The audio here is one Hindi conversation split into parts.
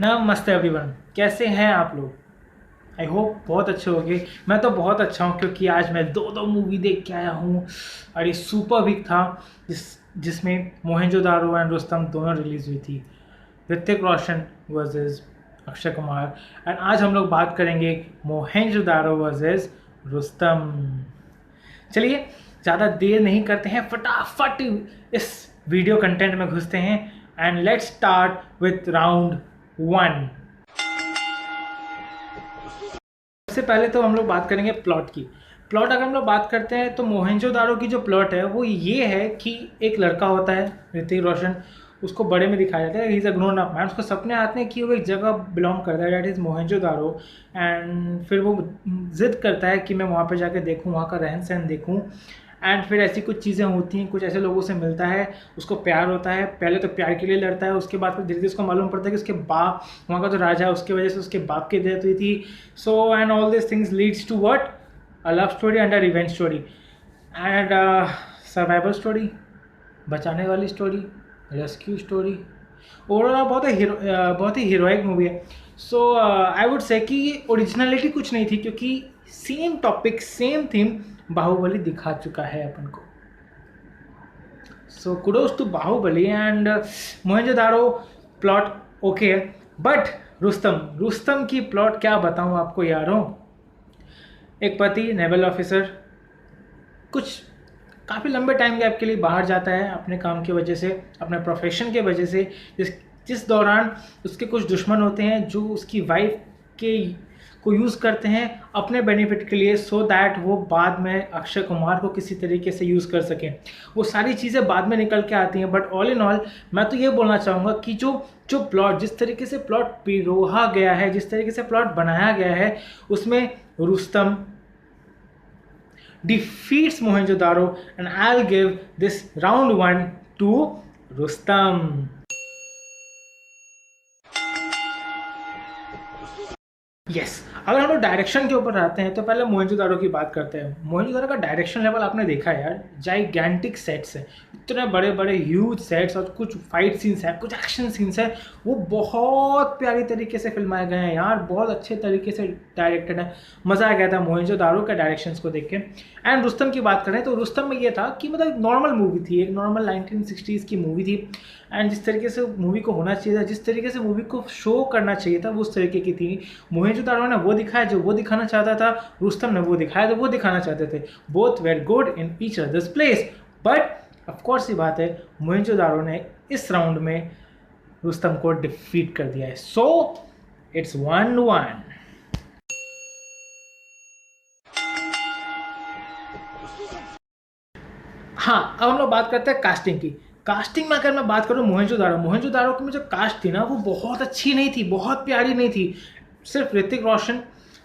नमस्ते एवरीवन, कैसे हैं आप लोग। आई होप बहुत अच्छे होंगे। मैं तो बहुत अच्छा हूँ क्योंकि आज मैं दो दो मूवी देख के आया हूँ और ये सुपर वीक था जिसमें मोहनजोदारो एंड रुस्तम दोनों रिलीज़ हुई थी। ऋतिक रोशन वर्सेस अक्षय कुमार। एंड आज हम लोग बात करेंगे मोहनजोदारो वर्सेस रुस्तम। चलिए ज़्यादा देर नहीं करते हैं, फटाफट इस वीडियो कंटेंट में घुसते हैं and let's start with round 1। सबसे पहले तो हम लोग बात करेंगे प्लॉट की। प्लॉट अगर हम लोग बात करते हैं तो मोहनजोदारो की जो प्लॉट है वो ये है कि एक लड़का होता है ऋतिक रोशन, उसको बड़े में दिखाया जाता है, he is a grown up man. उसको सपने आते हैं कि वो एक जगह बिलोंग करता है, दैट इज़ मोहनजोदारो। एंड फिर वो ज़िद करता है कि मैं वहाँ पर जाकर देखूँ, वहाँ का रहन सहन देखूँ। एंड फिर ऐसी कुछ चीज़ें होती हैं, कुछ ऐसे लोगों से मिलता है, उसको प्यार होता है। पहले तो प्यार के लिए लड़ता है, उसके बाद फिर धीरे धीरे उसको मालूम पड़ता है कि उसके बाप, वहाँ का जो राजा है, उसकी वजह से उसके बाप की डेथ हुई थी। So and all this things leads to what, a love story and a revenge story and survival story, बचाने वाली स्टोरी, रेस्क्यू स्टोरी। ओवरऑल बहुत ही हीरोइक मूवी है। सो आई वुड से कि ओरिजिनलिटी कुछ नहीं थी क्योंकि same topic same theme Baahubali दिखा चुका है अपन को। So kudos to Baahubali and Mohenjo Daro plot okay है, बट रुस्तम की प्लॉट क्या बताऊं आपको यारों। एक पति नेवल ऑफिसर कुछ काफ़ी लंबे टाइम गैप के लिए बाहर जाता है अपने काम की वजह से, अपने प्रोफेशन के वजह से, जिस दौरान उसके कुछ दुश्मन होते हैं जो उसकी वाइफ के को यूज़ करते हैं अपने बेनिफिट के लिए, सो दैट वो बाद में अक्षय कुमार को किसी तरीके से यूज़ कर सकें। वो सारी चीज़ें बाद में निकल के आती हैं, बट ऑल इन ऑल मैं तो ये बोलना चाहूँगा कि जो जो प्लॉट, जिस तरीके से प्लॉट पिरोहा गया है, जिस तरीके से प्लॉट बनाया गया है, उसमें Rustam defeats Mohenjo-daro and I'll give this round 1 to Rustam. Yes, अगर हम लोग डायरेक्शन के ऊपर आते हैं तो पहले मोहनजोदारो की बात करते हैं। मोहनजोदारो का डायरेक्शन लेवल आपने देखा है यार, जाइगैंटिक सेट्स है, इतने बड़े बड़े ह्यूज सेट्स और कुछ फाइट सीन्स हैं, कुछ एक्शन सीन्स हैं, वो बहुत प्यारी तरीके से फिल्माए गए हैं यार, बहुत अच्छे तरीके से डायरेक्टेड है। मज़ा आ गया था मोहनजोदारो के डायरेक्शंस को देख के। एंड रुस्तम की बात करें तो रुस्तम में ये था कि मतलब नॉर्मल मूवी थी, एक नॉर्मल 1960s की मूवी थी। एंड जिस तरीके से मूवी को होना चाहिए था, जिस तरीके से मूवी को शो करना चाहिए था, वो उस तरीके की थी। मोहनजोदारो ने वो दिखाया जो वो दिखाना चाहता था, रुस्तम ने वो दिखाया जो वो दिखाना चाहते थे। Both where good in each others place, but of course ये बात है मोहनजोदारो ने इस राउंड में रुस्तम को डिफीट कर दिया है। So it's 1-1। हाँ, अब हम लोग बात करते हैं कास्टिंग की। कास्टिंग में अगर मैं बात करूँ मोहनजोदारो की में जो कास्ट थी ना, वो बहुत अच्छी नहीं थी, बहुत प्यारी नहीं थी। सिर्फ ऋतिक रोशन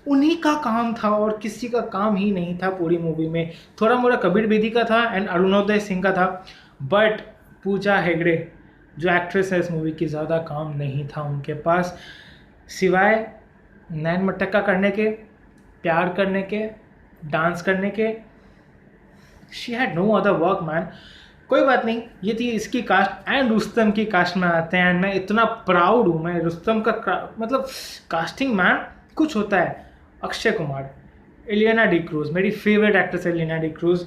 उन्हीं का काम था और किसी का काम ही नहीं था पूरी मूवी में। थोड़ा मोड़ा कबीर बेदी का था एंड अरुणोदय सिंह का था, बट पूजा हेगड़े जो एक्ट्रेस है इस मूवी की, ज़्यादा काम नहीं था उनके पास, सिवाय नैन मटक्का करने के, प्यार करने के, डांस करने के। She had no other work man. कोई बात नहीं, ये थी इसकी कास्ट। एंड रुस्तम की कास्ट में आते हैं एंड मैं इतना प्राउड हूँ, मैं रुस्तम का मतलब कास्टिंग मैन कुछ होता है। अक्षय कुमार, एलियाना डी क्रूज, मेरी favourite actress Ileana D'Cruz,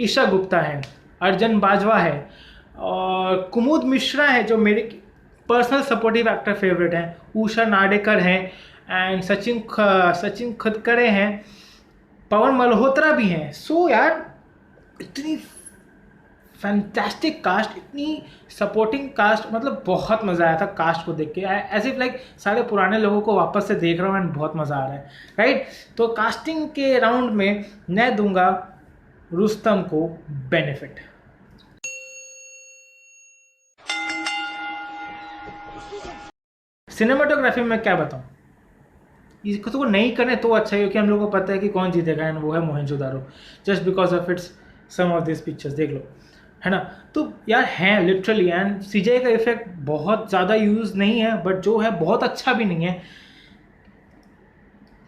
Esha Gupta है, अर्जन बाजवा है और कुमुद मिश्रा है जो मेरे पर्सनल सपोर्टिव एक्टर फेवरेट हैं, उषा नाडेकर हैं एंड सचिन खदकड़े हैं, पवन मल्होत्रा भी हैं। सो यार इतनी फैंटास्टिक कास्ट, इतनी सपोर्टिंग कास्ट, मतलब बहुत मज़ा आया था कास्ट को देख के। एज इफ लाइक सारे पुराने लोगों को वापस से देख रहा हूँ एंड बहुत मज़ा आ रहा है, राइट। तो कास्टिंग के राउंड में मैं दूंगा रुस्तम को बेनिफिट। सिनेमाटोग्राफी में क्या बताऊँ, इसको तो नहीं करें तो अच्छा है क्योंकि हम लोगों को पता है कि कौन जीतेगा एंड वो है Mohenjo Daro, just because of its some of this pictures देख लो, है ना। तो यार हैं लिटरली, एंड सीजीआई का इफेक्ट बहुत ज़्यादा यूज़ नहीं है, बट जो है बहुत अच्छा भी नहीं है।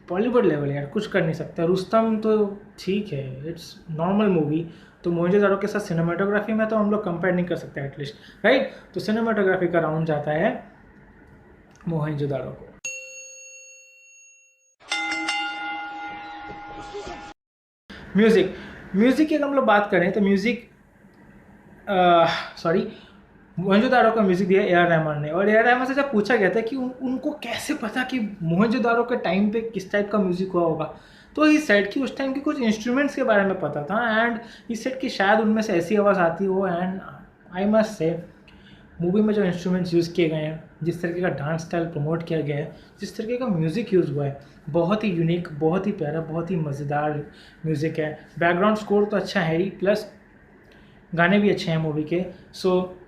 बॉलीवुड लेवल यार, कुछ कर नहीं सकता। रुस्तम तो ठीक है, इट्स नॉर्मल मूवी। तो मोहनजोदारो के साथ सिनेमाटोग्राफी में तो हम लोग कंपेयर नहीं कर सकते एटलीस्ट, राइट। तो सिनेमाटोग्राफी का राउंड जाता है मोहनजोदाड़ो को। म्यूजिक, म्यूजिक की अगर हम लोग बात करें तो म्यूजिक, सॉरी, मोहनजोदाड़ो का म्यूजिक दिया ए आर रहमान ने। और ए आर रहमान से जब पूछा गया था कि उनको कैसे पता कि मोहनजोदाड़ो के टाइम पे किस टाइप का म्यूजिक हुआ होगा, तो ही सेड कि उस टाइम के कुछ इंस्ट्रूमेंट्स के बारे में पता था, एंड ही सेड कि शायद उनमें से ऐसी आवाज़ आती हो। And I must say movie में जो इंस्ट्रूमेंट्स यूज़ किए गए हैं, जिस तरीके का डांस स्टाइल प्रमोट किया गया है, जिस तरीके का म्यूज़िक यूज़ हुआ है, बहुत ही यूनिक, बहुत ही प्यारा, बहुत ही मज़ेदार म्यूज़िक है। बैकग्राउंड स्कोर तो अच्छा है ही, प्लस गाने भी अच्छे हैं मूवी के। सो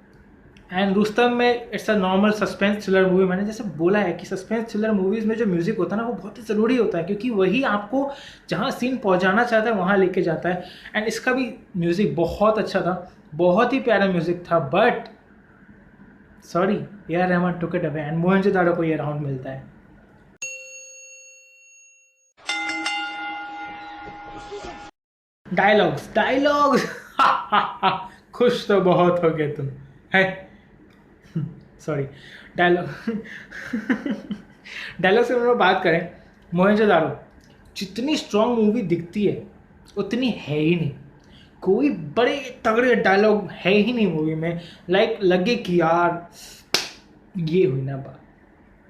एंड रुस्तम में it's a normal suspense thriller movie. मैंने जैसे बोला है कि सस्पेंस थ्रिलर मूवीज़ में जो म्यूज़िक होता है ना, वो बहुत ही ज़रूरी होता है, क्योंकि वही आपको जहाँ सीन पहुँचाना चाहता है वहाँ लेके जाता है। एंड इसका भी म्यूज़िक बहुत अच्छा था, बहुत ही प्यारा म्यूज़िक था। But sorry, A R Rahman took it away, and Mohenjodaro को ये राउंड मिलता है। डायलॉग्स, डायलॉग्स खुश तो बहुत हो गए तुम है, सॉरी, डायलॉग डायलॉग से हम लोग बात करें, मोहनजोदाड़ो जितनी स्ट्रॉन्ग मूवी दिखती है उतनी है ही नहीं। कोई बड़े तगड़े डायलॉग है ही नहीं मूवी में, लाइक लगे कि यार ये हुई ना बात,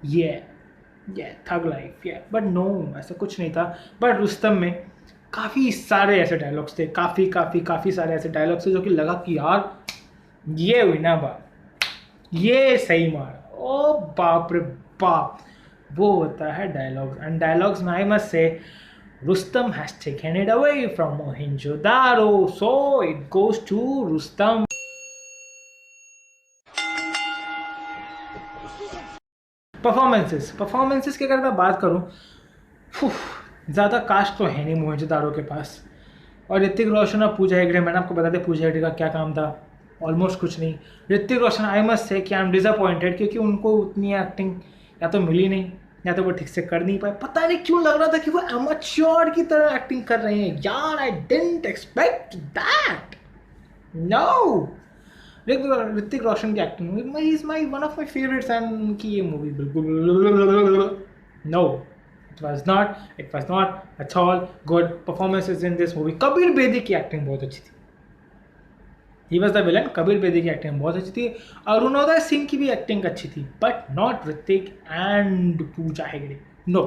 ये थग लाइफ, ये, बट नो, ऐसा कुछ नहीं था। बट रुस्तम में काफ़ी सारे ऐसे डायलॉग्स थे, काफ़ी सारे ऐसे डायलॉग्स थे जो कि लगा कि यार ये हुई ना बात, ये सही मार, ओ बाप रे बाप, वो होता है डायलॉग्स। एंड डायलॉग्स में I must say Rustam has taken it away from Mohenjo-daro, so it goes to Rustam. Performances की अगर मैं बात करूं, ज़्यादा कास्ट तो है नहीं मोहनजोदारो के पास। और ऋतिक रोशन और पूजा हेगड़े, मैंने आपको बता दें पूजा हेगड़े का क्या काम था, ऑलमोस्ट कुछ नहीं। Hrithik Roshan I must say कि आई एम डिसअपॉइंटेड, क्योंकि उनको उतनी एक्टिंग या तो मिली नहीं, या तो वो ठीक से कर नहीं पाए। पता नहीं क्यों लग रहा था कि वो एमेच्योर की तरह एक्टिंग कर रहे हैं यार। I didn't expect that, no. Hrithik Roshan की acting is my one of my favourites, and उनकी ये मूवी बिल्कुल no, it was not at all good performances in this movie. Kabir Bedi की एक्टिंग बहुत अच्छी थी, he was the villain. Kabir Bedi की एक्टिंग बहुत अच्छी थी, अरुणोदय सिंह की भी एक्टिंग अच्छी थी, but not Hrithik and Pooja Hegde, no.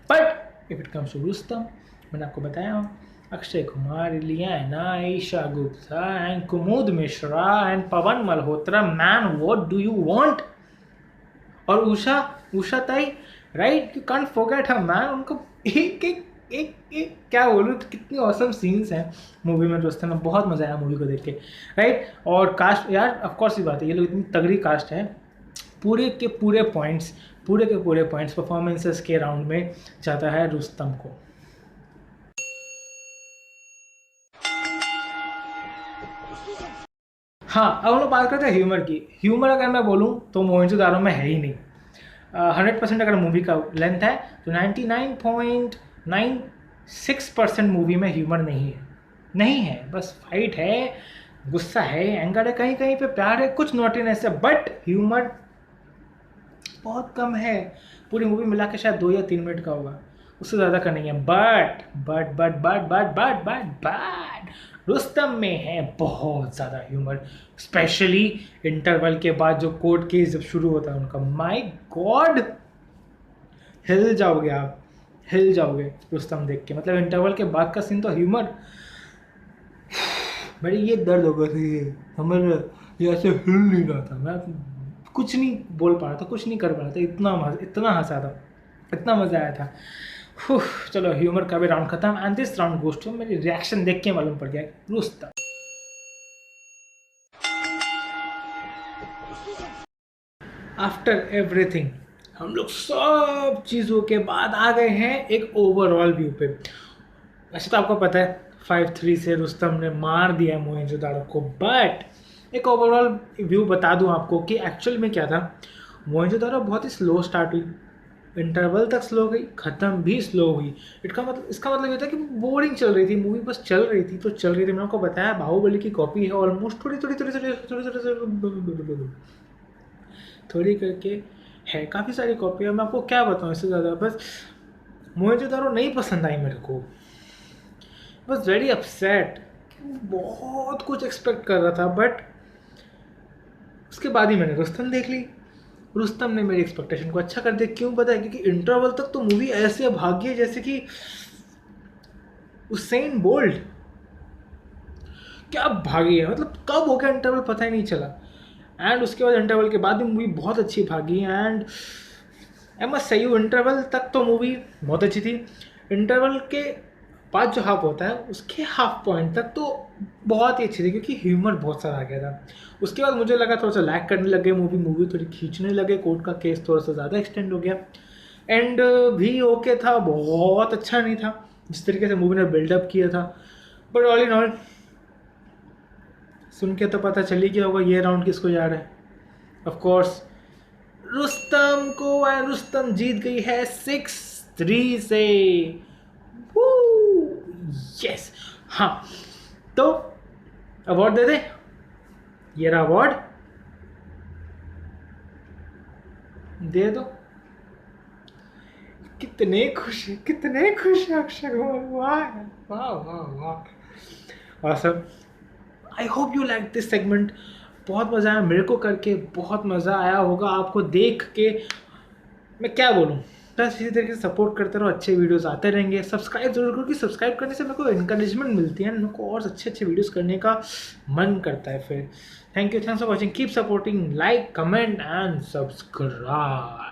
But if it comes to Rustom, मैंने आपको बताया Akshay Kumar, Ileana, Esha Gupta and Kumud Mishra and Pavan Malhotra, man what do you want. और Usha Tai, right, you can't forget her man. उनको एक क्या बोलूँ, कितनी ऑसम सीन्स हैं मूवी में रुस्तम में, बहुत मज़ा आया मूवी को देख के, राइट। और कास्ट यार, ऑफ कोर्स ये बात है, ये लोग इतनी तगड़ी कास्ट है, पूरे के पूरे पॉइंट्स परफॉर्मेंसेस के राउंड में जाता है रुस्तम को। हाँ, अब हम लोग बात करते हैं ह्यूमर की। ह्यूमर अगर मैं बोलूँ तो मोहनजोदारो में है ही नहीं। 100% अगर मूवी का लेंथ है तो 99.96% मूवी में ह्यूमर नहीं है। बस फाइट है, गुस्सा है, एंगर है, कहीं कहीं पे प्यार है, कुछ नॉटीनेस है, बट ह्यूमर बहुत कम है। पूरी मूवी मिला के शायद 2 या 3 मिनट का होगा, उससे ज़्यादा का नहीं है। बट रुस्तम में है बहुत ज़्यादा ह्यूमर, स्पेशली इंटरवल के बाद जो कोर्ट केस जब शुरू होता है उनका, माय गॉड, हिल जाओगे आप, हिल जाओगे रुस्तम देख के। मतलब इंटरवल के बाद का सीन तो ह्यूमर, मेरी ये दर्द हो गया था, हमारे ये ऐसे हिल नहीं रहा था, मैं कुछ नहीं बोल पा रहा था, कुछ नहीं कर पा रहा था, इतना हंसा था, इतना मज़ा आया था। चलो, ह्यूमर का भी राउंड खत्म, and this round goes to, मेरी रिएक्शन देख के मालूम पड़ गया रुस्तम। आफ्टर एवरीथिंग, हम लोग सब चीज़ों के बाद आ गए हैं एक ओवरऑल व्यू पे। वैसे तो आपको पता है 5-3 से रुस्तम ने मार दिया मोहनजोदाड़ो को, बट एक ओवरऑल व्यू बता दूं आपको कि एक्चुअल में क्या था। मोहनजोदाड़ो बहुत ही स्लो स्टार्ट हुई, इंटरवल तक स्लो गई, ख़त्म भी स्लो हुई। इसका मतलब ये था कि बोरिंग चल रही थी मूवी, बस चल रही थी तो चल रही थी। मैंने आपको बताया बाहुबली की कॉपी है ऑलमोस्ट, थोड़ी करके है, काफ़ी सारी कॉपी है, मैं आपको क्या बताऊँ इससे ज़्यादा। बस मोहनजोदारो नहीं पसंद आई मेरे को, बस वेरी अपसेट। बहुत कुछ एक्सपेक्ट कर रहा था, बट उसके बाद ही मैंने रुस्तम देख ली। रुस्तम ने मेरी एक्सपेक्टेशन को अच्छा कर दिया। क्यों पता है? क्योंकि इंटरवल तक तो मूवी ऐसे भागी है जैसे कि उसेन बोल्ट। क्या भागी है, मतलब कब हो गया इंटरवल पता ही नहीं चला। एंड उसके बाद इंटरवल के बाद भी मूवी बहुत अच्छी भागी। And I must say you, interval तक तो मूवी बहुत अच्छी थी। इंटरवल के बाद जो हाफ होता है उसके हाफ पॉइंट तक तो बहुत ही अच्छी थी, क्योंकि ह्यूमर बहुत सारा आ गया था। उसके बाद मुझे लगा थोड़ा सा लैग करने लगे, मूवी थोड़ी खींचने लगे, कोर्ट का केस थोड़ा सा ज़्यादा एक्सटेंड हो गया। एंड भी ओके था, बहुत अच्छा नहीं था जिस तरीके से मूवी ने बिल्डअप किया था। बट ऑल इन ऑल सुन के तो पता चल ही गया होगा ये राउंड किसको जा रहा है। ऑफ कोर्स रुस्तम को, एंड रुस्तम जीत गई है 6-3 से। यस, हाँ, तो अवार्ड दे दे। ये रहा अवार्ड, दे दो। कितने खुश है अक्षय कुमार, वाह वाह वाह वाह, awesome। I hope you like this segment. बहुत मज़ा आया मेरे को करके, बहुत मज़ा आया होगा आपको देख के। मैं क्या बोलूँ, बस इसी तरीके से सपोर्ट करते रहो, अच्छे वीडियोस आते रहेंगे। सब्सक्राइब जरूर करो, क्योंकि सब्सक्राइब करने से मेरे को इनकरेजमेंट मिलती है, मेरे को और अच्छे अच्छे वीडियोस करने का मन करता है फिर। Thank you, thanks for watching, keep supporting, like comment and subscribe.